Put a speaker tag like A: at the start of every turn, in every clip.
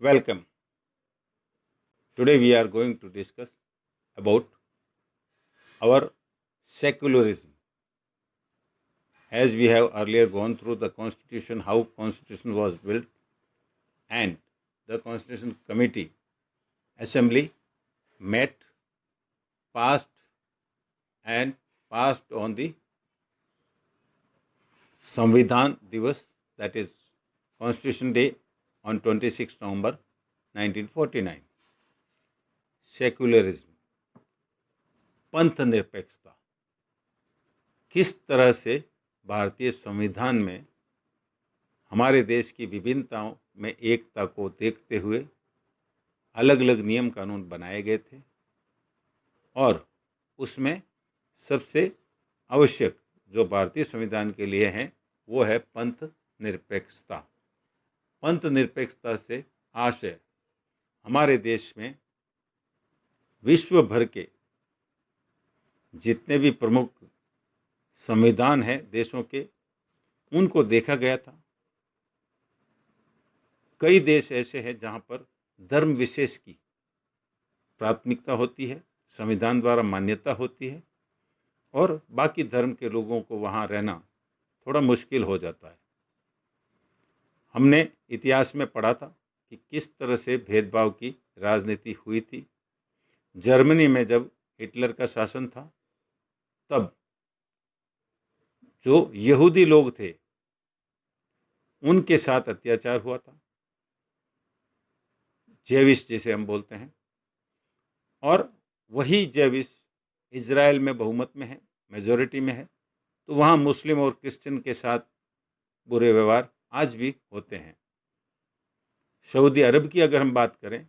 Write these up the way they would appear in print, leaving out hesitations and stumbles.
A: Welcome. Today we are going to discuss about our secularism. As we have earlier gone through the constitution, how constitution was built, and the constitution committee assembly met, passed and passed on the Samvidhan Divas, that is Constitution Day on 26 November 1949. Secularism, पंथ निरपेक्षता, किस तरह से भारतीय संविधान में हमारे देश की विभिन्नताओं में एकता को देखते हुए अलग अलग नियम कानून बनाए गए थे और उसमें सबसे आवश्यक जो भारतीय संविधान के लिए है वो है पंथ निरपेक्षता। पंथ निरपेक्षता से आशय हमारे देश में विश्व भर के जितने भी प्रमुख संविधान हैं देशों के, उनको देखा गया था। कई देश ऐसे हैं जहां पर धर्म विशेष की प्राथमिकता होती है, संविधान द्वारा मान्यता होती है और बाकी धर्म के लोगों को वहां रहना थोड़ा मुश्किल हो जाता है। हमने इतिहास में पढ़ा था कि किस तरह से भेदभाव की राजनीति हुई थी। जर्मनी में जब हिटलर का शासन था तब जो यहूदी लोग थे उनके साथ अत्याचार हुआ था, जेविश जिसे हम बोलते हैं, और वही जेविश इजराइल में बहुमत में है, मेजॉरिटी में है, तो वहाँ मुस्लिम और क्रिश्चियन के साथ बुरे व्यवहार आज भी होते हैं। सऊदी अरब की अगर हम बात करें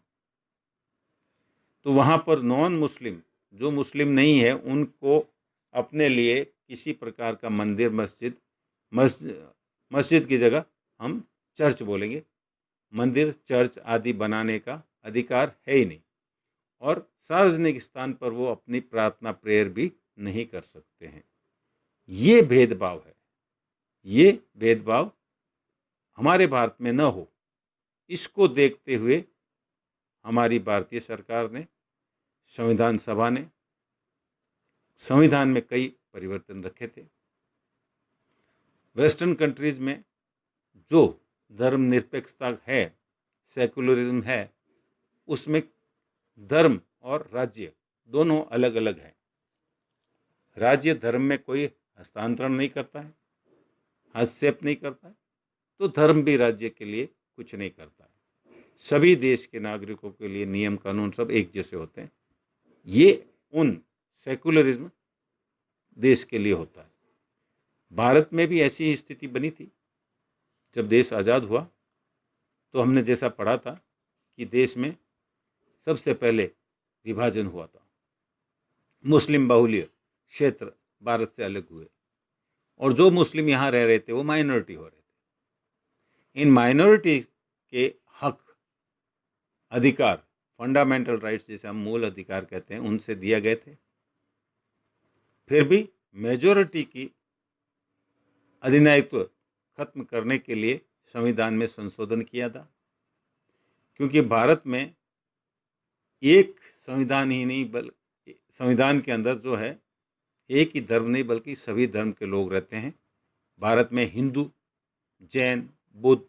A: तो वहाँ पर नॉन मुस्लिम जो मुस्लिम नहीं है उनको अपने लिए किसी प्रकार का मंदिर मस्जिद की जगह हम चर्च बोलेंगे, मंदिर चर्च आदि बनाने का अधिकार है ही नहीं और सार्वजनिक स्थान पर वो अपनी प्रार्थना प्रेयर भी नहीं कर सकते हैं। ये भेदभाव है। ये भेदभाव हमारे भारत में न हो, इसको देखते हुए हमारी भारतीय सरकार ने, संविधान सभा ने संविधान में कई परिवर्तन रखे थे। वेस्टर्न कंट्रीज में जो धर्म निरपेक्षता है, सेकुलरिज्म है, उसमें धर्म और राज्य दोनों अलग अलग हैं। राज्य धर्म में कोई हस्तांतरण नहीं करता है, हस्तक्षेप नहीं करता है, तो धर्म भी राज्य के लिए कुछ नहीं करता है। सभी देश के नागरिकों के लिए नियम कानून सब एक जैसे होते हैं। ये उन सेकुलरिज्म देश के लिए होता है। भारत में भी ऐसी स्थिति बनी थी। जब देश आज़ाद हुआ तो हमने जैसा पढ़ा था कि देश में सबसे पहले विभाजन हुआ था, मुस्लिम बाहुल्य क्षेत्र भारत से अलग हुए और जो मुस्लिम यहाँ रह रहे थे वो माइनॉरिटी हो रहे थे। इन माइनॉरिटी के हक, अधिकार, फंडामेंटल राइट्स जिसे हम मूल अधिकार कहते हैं, उनसे दिए गए थे। फिर भी मेजॉरिटी की अधिनायकत्व खत्म करने के लिए संविधान में संशोधन किया था, क्योंकि भारत में एक संविधान ही नहीं बल्कि संविधान के अंदर जो है एक ही धर्म नहीं बल्कि सभी धर्म के लोग रहते हैं। भारत में हिंदू, जैन, बुद्ध,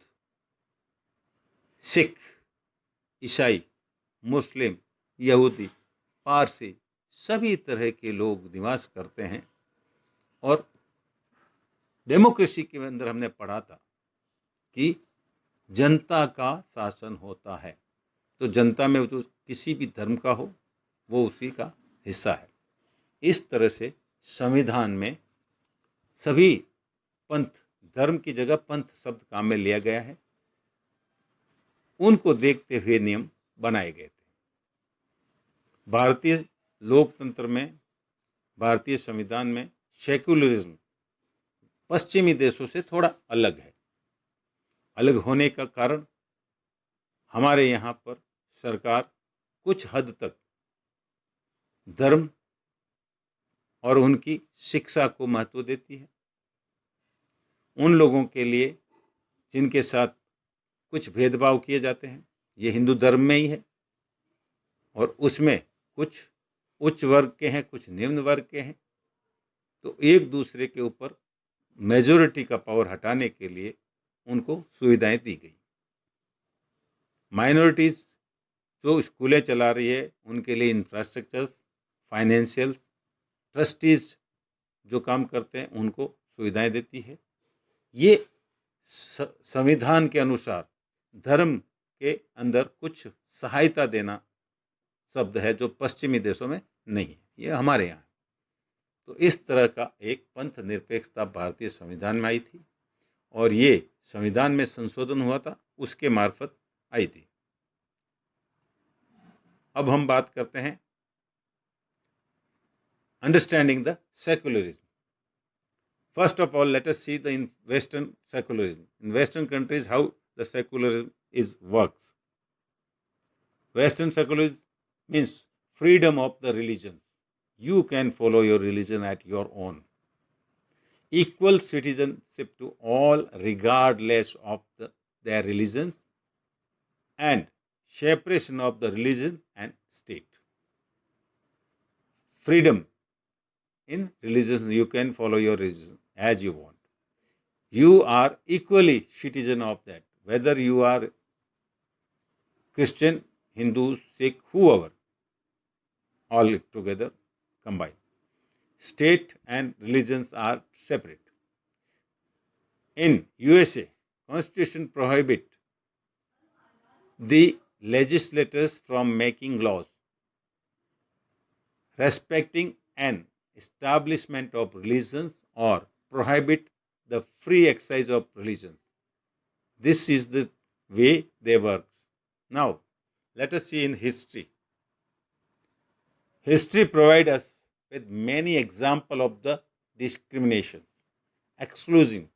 A: सिख, ईसाई, मुस्लिम, यहूदी, पारसी सभी तरह के लोग निवास करते हैं और डेमोक्रेसी के अंदर हमने पढ़ा था कि जनता का शासन होता है, तो जनता में तो किसी भी धर्म का हो वो उसी का हिस्सा है। इस तरह से संविधान में सभी पंथ, धर्म की जगह पंथ शब्द काम में लिया गया है, उनको देखते हुए नियम बनाए गए थे। भारतीय लोकतंत्र में, भारतीय संविधान में सेक्युलरिज्म पश्चिमी देशों से थोड़ा अलग है। अलग होने का कारण हमारे यहाँ पर सरकार कुछ हद तक धर्म और उनकी शिक्षा को महत्व देती है। उन लोगों के लिए जिनके साथ कुछ भेदभाव किए जाते हैं, ये हिंदू धर्म में ही है, और उसमें कुछ उच्च वर्ग के हैं, कुछ निम्न वर्ग के हैं। तो एक दूसरे के ऊपर मेजॉरिटी का पावर हटाने के लिए उनको सुविधाएं दी गई। माइनॉरिटीज़ जो स्कूलें चला रही है उनके लिए इंफ्रास्ट्रक्चर्स, फाइनेंशियल, ट्रस्टीज जो काम करते हैं उनको सुविधाएं देती है। ये संविधान के अनुसार धर्म के अंदर कुछ सहायता देना शब्द है जो पश्चिमी देशों में नहीं है, ये हमारे यहाँ। तो इस तरह का एक पंथ निरपेक्षता भारतीय संविधान में आई थी, और ये संविधान में संशोधन हुआ था, उसके मार्फत आई थी। अब हम बात करते हैं understanding the secularism. First of all, let us see the in Western secularism. In Western countries, how the secularism works. Western secularism means freedom of the religion. You can follow your religion at your own. Equal citizenship to all regardless of their religions, and separation of the religion and state. Freedom in religion, you can follow your religion as you want. You are equally citizen of that, whether you are Christian, Hindu, Sikh, whoever, all together combined. State and religions are separate. In USA, Constitution prohibit the legislators from making laws respecting an establishment of religions or prohibit the free exercise of religions. This is the way they work. Now, let us see in history. History provides us with many examples of the discrimination, exclusion,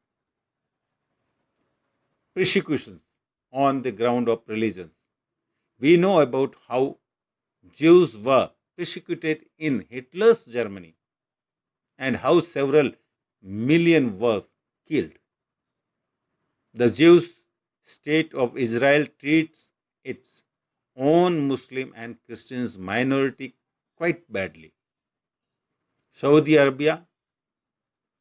A: persecutions on the ground of religion. We know about how Jews were persecuted in Hitler's Germany and how several million were killed. The Jewish state of Israel treats its own Muslim and Christian minority quite badly. Saudi Arabia,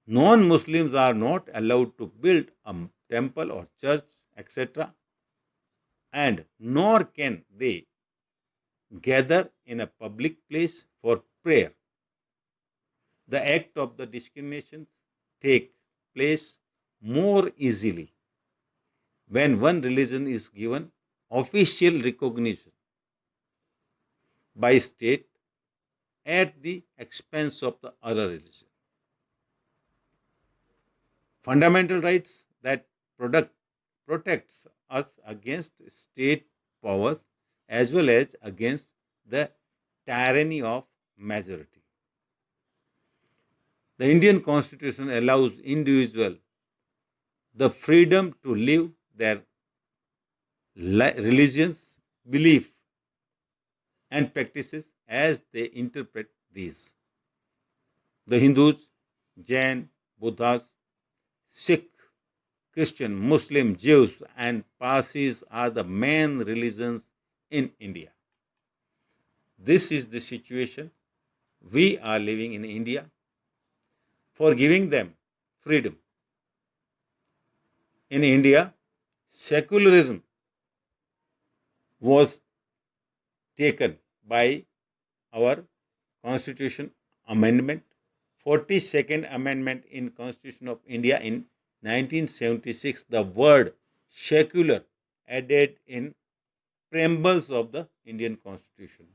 A: non-Muslims are not allowed to build a temple or church, etc., and nor can they gather in a public place for prayer. The act of the discrimination take place more easily when one religion is given official recognition by state at the expense of the other religion. Fundamental rights that protects us against state powers as well as against the tyranny of majority. The Indian Constitution allows individuals the freedom to live their religions, belief, and practices as they interpret these. The Hindus, Jain, Buddhas, Sikh, Christian, Muslim, Jews, and Parsis are the main religions in India. This is the situation we are living in India. For giving them freedom. In India, secularism was taken by our Constitution Amendment, 42nd Amendment in Constitution of India in 1976. The word secular added in preambles of the Indian Constitution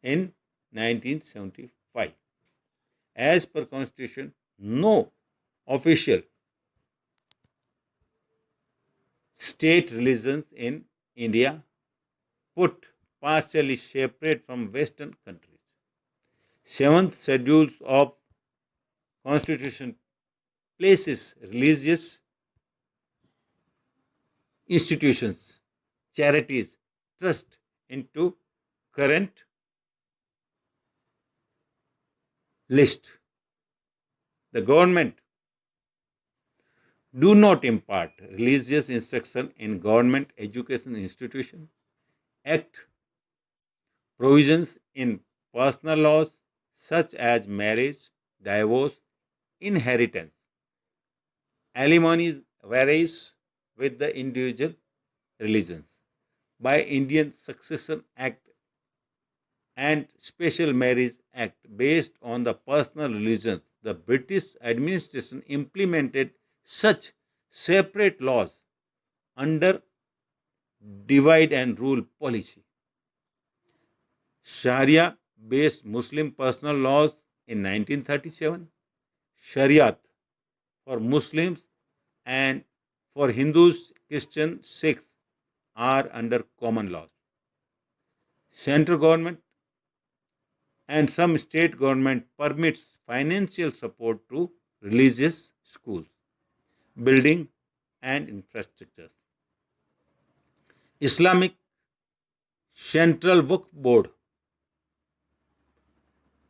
A: in 1975. As per Constitution, no official state religions in India put partially separate from Western countries. 7th schedule of Constitution places religious institutions, charities, trust into current list. The government do not impart religious instruction in government education institution, Act provisions in personal laws such as marriage, divorce, inheritance, alimony varies with the individual religions. By Indian Succession Act and Special Marriage Act based on the personal religions, the British administration implemented such separate laws under divide and rule policy. Sharia based Muslim personal laws in 1937, Shariat for Muslims and for Hindus, Christians, Sikhs are under common laws. Central government and some state government permits financial support to religious schools, building and infrastructures. Islamic Central Waqf Board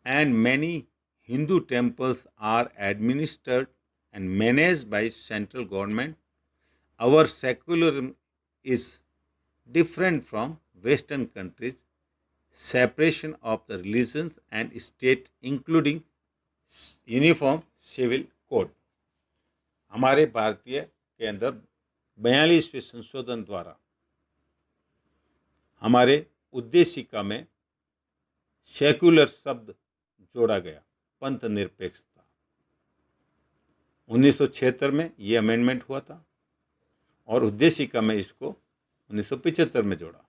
A: and many Hindu temples are administered and managed by central government. Our secularism is different from Western countries. Separation of the religions and state including uniform civil code. हमारे भारतीय के अंदर 42वें संशोधन द्वारा हमारे उद्देशिका में secular शब्द जोड़ा गया, पंथ निरपेक्षता। 1976 में ये अमेंडमेंट हुआ था और उद्देशिका में इसको 1975 में जोड़ा।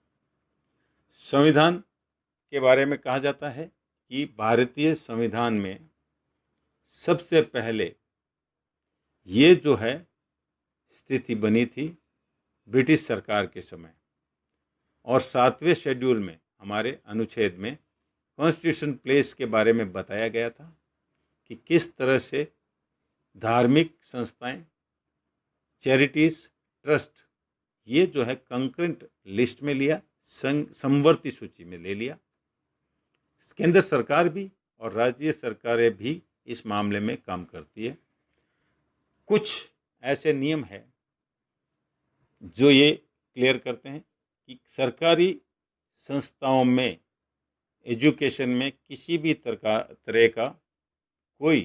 A: संविधान के बारे में कहा जाता है कि भारतीय संविधान में सबसे पहले ये जो है स्थिति बनी थी ब्रिटिश सरकार के समय, और 7वें शेड्यूल में हमारे अनुच्छेद में कॉन्स्टिट्यूशन प्लेस के बारे में बताया गया था कि किस तरह से धार्मिक संस्थाएं, चैरिटीज़, ट्रस्ट ये जो है कंकरेंट लिस्ट में लिया, समवर्ती सूची में ले लिया। केंद्र सरकार भी और राज्य सरकारें भी इस मामले में काम करती है। कुछ ऐसे नियम हैं जो ये क्लियर करते हैं कि सरकारी संस्थाओं में एजुकेशन में किसी भी तरह का कोई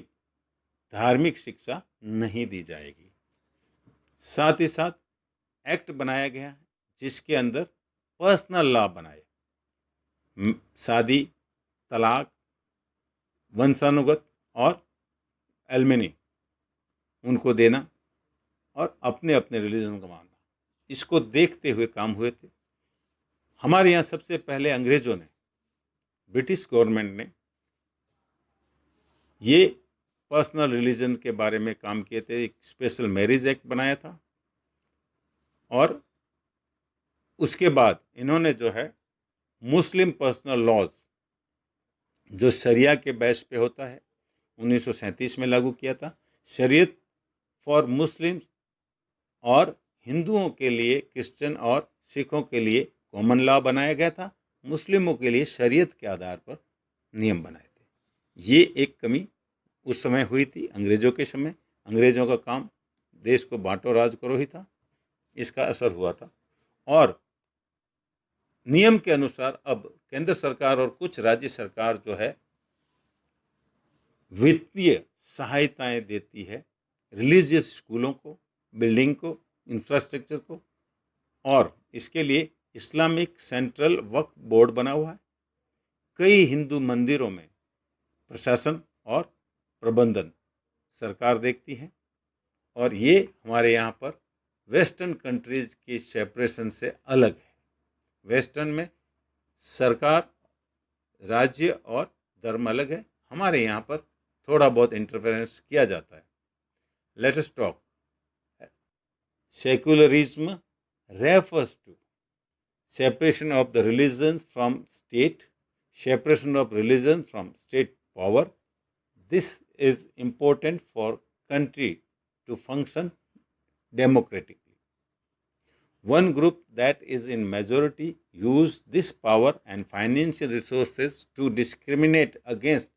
A: धार्मिक शिक्षा नहीं दी जाएगी। साथ ही साथ एक्ट बनाया गया है जिसके अंदर पर्सनल लॉ बनाए, शादी, तलाक, वंशानुगत और एलमिनी उनको देना और अपने अपने रिलीजन को मानना, इसको देखते हुए काम हुए थे। हमारे यहाँ सबसे पहले अंग्रेज़ों ने, ब्रिटिश गवर्नमेंट ने ये पर्सनल रिलीजन के बारे में काम किए थे। एक स्पेशल मैरिज एक्ट बनाया था और उसके बाद इन्होंने जो है मुस्लिम पर्सनल लॉज जो शरिया के बेस पे होता है 1937 में लागू किया था। शरीयत फॉर मुस्लिम्स और हिंदुओं के लिए, क्रिश्चियन और सिखों के लिए कॉमन लॉ बनाया गया था। मुस्लिमों के लिए शरीयत के आधार पर नियम बनाए थे। ये एक कमी उस समय हुई थी अंग्रेज़ों के समय। अंग्रेज़ों का काम देश को बांटो राज करो ही था, इसका असर हुआ था। और नियम के अनुसार अब केंद्र सरकार और कुछ राज्य सरकार जो है वित्तीय सहायताएं देती है रिलीजियस स्कूलों को, बिल्डिंग को, इंफ्रास्ट्रक्चर को, और इसके लिए इस्लामिक सेंट्रल वक्फ बोर्ड बना हुआ है। कई हिंदू मंदिरों में प्रशासन और प्रबंधन सरकार देखती है और ये हमारे यहाँ पर वेस्टर्न कंट्रीज़ की सेपरेशन से अलग है। वेस्टर्न में सरकार, राज्य और धर्म अलग है, हमारे यहाँ पर थोड़ा बहुत इंटरफेरेंस किया जाता है। Let us talk. Secularism refers to separation of the religions from state, separation of religion from state power. This is important for country to function democratically. One group that is in majority use this power and financial resources to discriminate against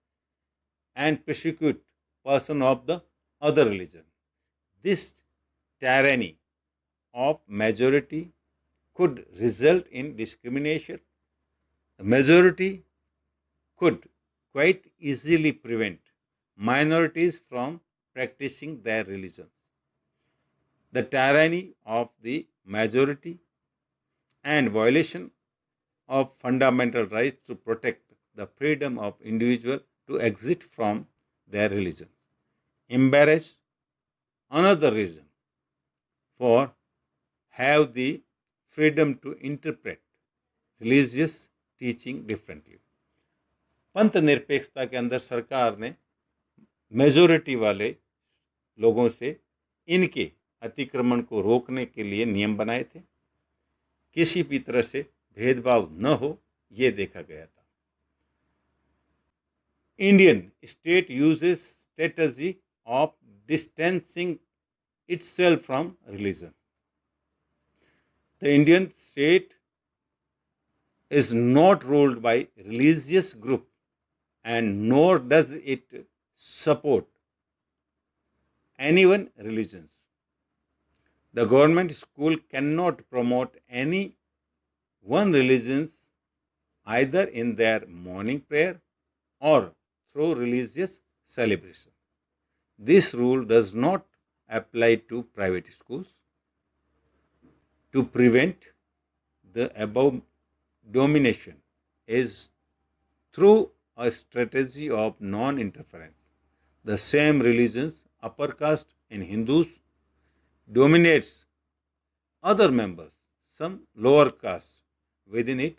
A: and persecute person of the other religion. This tyranny of majority could result in discrimination. The majority could quite easily prevent minorities from practicing their religions. The tyranny of the majority and violation of fundamental rights to protect the freedom of individuals to exit from their religion. Embarrass another reason for have the freedom to interpret religious teaching differently. पंथ निरपेक्षता के अंदर सरकार ने majority वाले लोगों से इनके अतिक्रमण को रोकने के लिए नियम बनाए थे। किसी भी तरह से भेदभाव न हो ये देखा गया था। Indian state uses strategy of distancing itself from religion. The Indian state is not ruled by religious group and nor does it support any one religions. The government school cannot promote any one religions either in their morning prayer or through religious celebration. This rule does not apply to private schools. To prevent the above domination is through a strategy of non-interference. The same religions, upper caste in Hindus, dominates other members, some lower caste within it.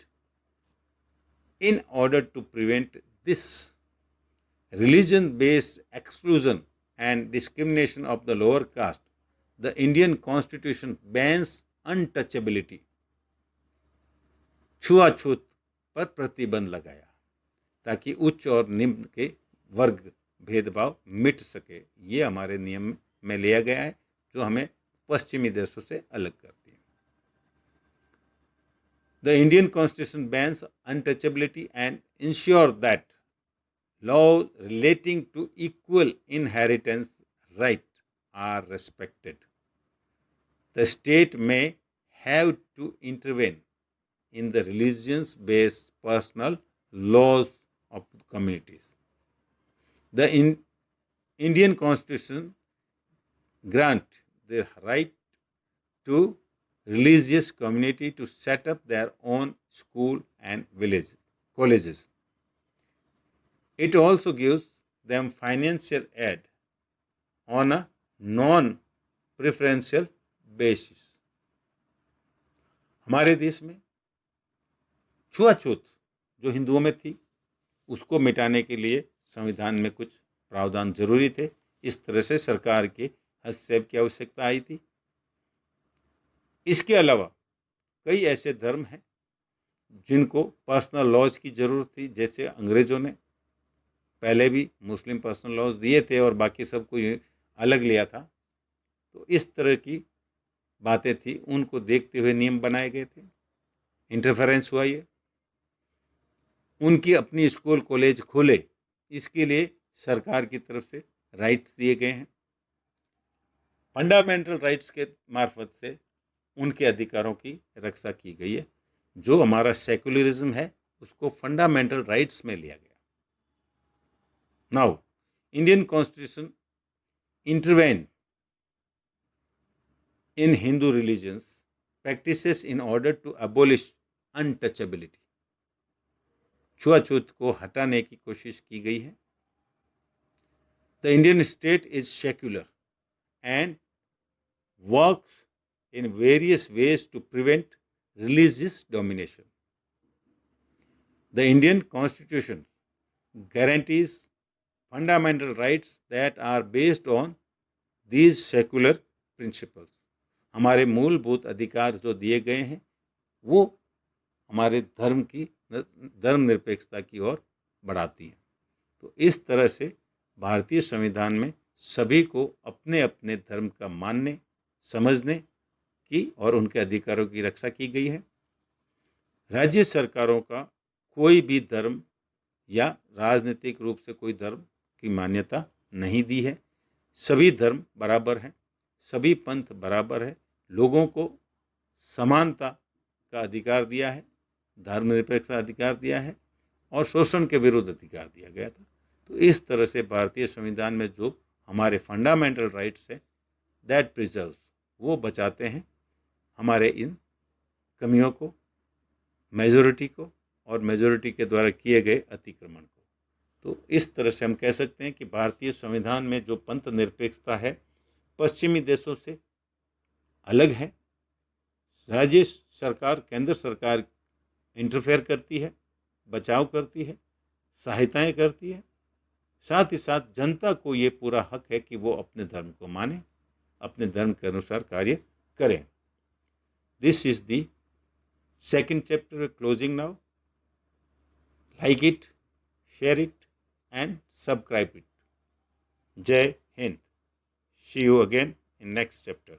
A: In order to prevent this religion-based exclusion and discrimination of the lower caste, the Indian Constitution bans untouchability. छुआछूत पर प्रतिबंध लगाया ताकि उच्च और निम्न के वर्ग भेदभाव मिट सके। ये हमारे नियम में लिया गया है जो हमें पश्चिमी देशों से अलग करती है। The Indian Constitution bans untouchability and ensures that laws relating to equal inheritance rights are respected. The state may have to intervene in the religions-based personal laws of communities. The Indian Constitution grants the right to religious community to set up their own school and colleges. It also gives them financial aid on a non-preferential basis. हमारे देश में छुआछूत जो हिंदुओं में थी उसको मिटाने के लिए संविधान में कुछ प्रावधान जरूरी थे। इस तरह से सरकार के हस्तक्षेप की आवश्यकता आई थी। इसके अलावा कई ऐसे धर्म हैं जिनको पर्सनल लॉज की ज़रूरत थी। जैसे अंग्रेज़ों ने पहले भी मुस्लिम पर्सनल लॉज दिए थे और बाकी सबको अलग लिया था, तो इस तरह की बातें थी, उनको देखते हुए नियम बनाए गए थे। इंटरफेरेंस हुआ ये, उनकी अपनी स्कूल कॉलेज खोले, इसके लिए सरकार की तरफ से राइट्स दिए गए हैं। फंडामेंटल राइट्स के मार्फत से उनके अधिकारों की रक्षा की गई है। जो हमारा सेकुलरिज्म है उसको फंडामेंटल राइट्स में लिया गया। Now Indian constitution intervene in Hindu religions practices in order to abolish untouchability. छुआछूत को हटाने की कोशिश की गई है। The Indian state is secular and works in various ways to prevent religious domination. The Indian Constitution guarantees fundamental rights that are based on these secular principles. हमारे मूलभूत अधिकार जो दिए गए हैं वो हमारे धर्म निरपेक्षता की ओर बढ़ाती हैं। तो इस तरह से भारतीय संविधान में सभी को अपने अपने धर्म का मानने, समझने की और उनके अधिकारों की रक्षा की गई है। राज्य सरकारों का कोई भी धर्म या राजनीतिक रूप से कोई धर्म की मान्यता नहीं दी है। सभी धर्म बराबर हैं, सभी पंथ बराबर है। लोगों को समानता का अधिकार दिया है, धर्मनिरपेक्ष अधिकार दिया है और शोषण के विरुद्ध अधिकार दिया गया था। तो इस तरह से भारतीय संविधान में जो हमारे फंडामेंटल राइट्स है दैट प्रिजर्व्स, वो बचाते हैं हमारे इन कमियों को, मेजॉरिटी को और मेजॉरिटी के द्वारा किए गए अतिक्रमण को। तो इस तरह से हम कह सकते हैं कि भारतीय संविधान में जो पंथ निरपेक्षता है पश्चिमी देशों से अलग है। राज्य सरकार, केंद्र सरकार इंटरफेयर करती है, बचाव करती है, सहायताएं करती है, साथ ही साथ जनता को ये पूरा हक है कि वो अपने धर्म को माने, अपने धर्म के अनुसार कार्य करें। This is the second chapter closing now. Like it, share it and subscribe it. Jai Hind. See you again in next chapter.